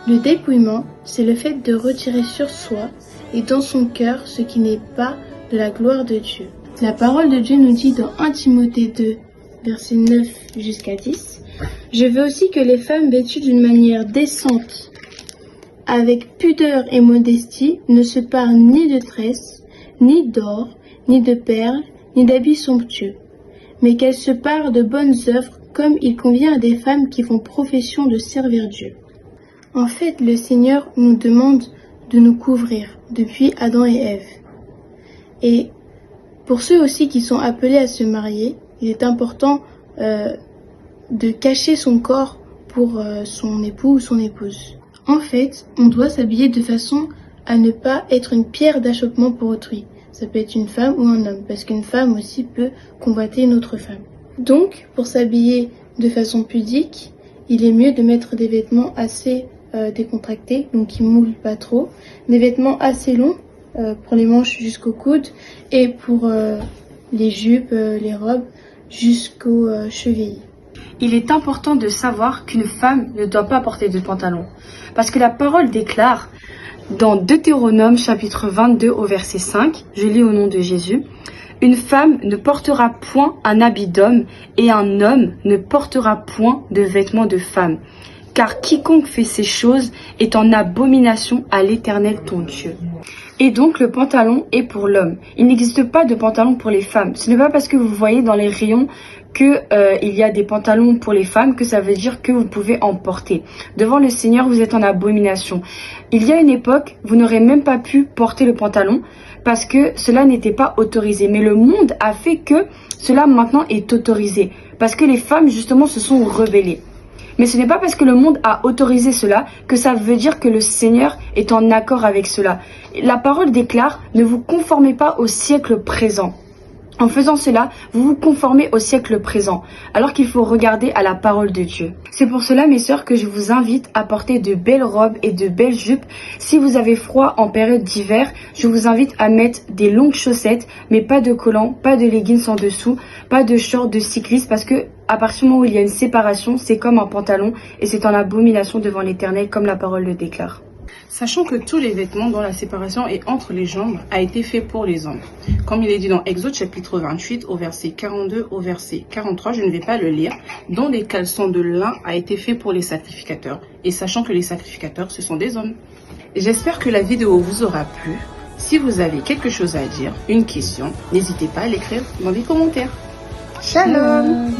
Le dépouillement, c'est le fait de retirer sur soi et dans son cœur ce qui n'est pas de la gloire de Dieu. La parole de Dieu nous dit dans 1 Timothée 2, versets 9 jusqu'à 10, « Je veux aussi que les femmes vêtues d'une manière décente, avec pudeur et modestie, ne se parent ni de tresses, ni d'or, ni de perles, ni d'habits somptueux, mais qu'elles se parent de bonnes œuvres comme il convient à des femmes qui font profession de servir Dieu. » En fait, le Seigneur nous demande de nous couvrir depuis Adam et Ève. Et pour ceux aussi qui sont appelés à se marier, il est important de cacher son corps pour son époux ou son épouse. En fait, on doit s'habiller de façon à ne pas être une pierre d'achoppement pour autrui. Ça peut être une femme ou un homme, parce qu'une femme aussi peut convoiter une autre femme. Donc, pour s'habiller de façon pudique, il est mieux de mettre des vêtements assez décontractés, donc qui moulent pas trop, des vêtements assez longs pour les manches jusqu'au coude et pour les jupes, les robes jusqu'aux chevilles. Il est important de savoir qu'une femme ne doit pas porter de pantalon, parce que la parole déclare dans Deutéronome chapitre 22 au verset 5, je lis au nom de Jésus, « Une femme ne portera point un habit d'homme et un homme ne portera point de vêtements de femme. Car quiconque fait ces choses est en abomination à l'Éternel ton Dieu. » Et donc le pantalon est pour l'homme. Il n'existe pas de pantalon pour les femmes. Ce n'est pas parce que vous voyez dans les rayons que il y a des pantalons pour les femmes que ça veut dire que vous pouvez en porter. Devant le Seigneur, vous êtes en abomination. Il y a une époque, vous n'aurez même pas pu porter le pantalon parce que cela n'était pas autorisé. Mais le monde a fait que cela maintenant est autorisé parce que les femmes justement se sont rebellées. Mais ce n'est pas parce que le monde a autorisé cela que ça veut dire que le Seigneur est en accord avec cela. La parole déclare, ne vous conformez pas au siècle présent. En faisant cela, vous vous conformez au siècle présent, alors qu'il faut regarder à la parole de Dieu. C'est pour cela, mes sœurs, que je vous invite à porter de belles robes et de belles jupes. Si vous avez froid en période d'hiver, je vous invite à mettre des longues chaussettes, mais pas de collants, pas de leggings en dessous, pas de shorts de cycliste, parce que à partir du moment où il y a une séparation, c'est comme un pantalon, et c'est en abomination devant l'Éternel, comme la parole le déclare. Sachant que tous les vêtements dont la séparation est entre les jambes a été fait pour les hommes. Comme il est dit dans Exode chapitre 28 au verset 42 au verset 43, je ne vais pas le lire, dont les caleçons de lin a été fait pour les sacrificateurs. Et sachant que les sacrificateurs, ce sont des hommes. J'espère que la vidéo vous aura plu. Si vous avez quelque chose à dire, une question, n'hésitez pas à l'écrire dans les commentaires. Shalom!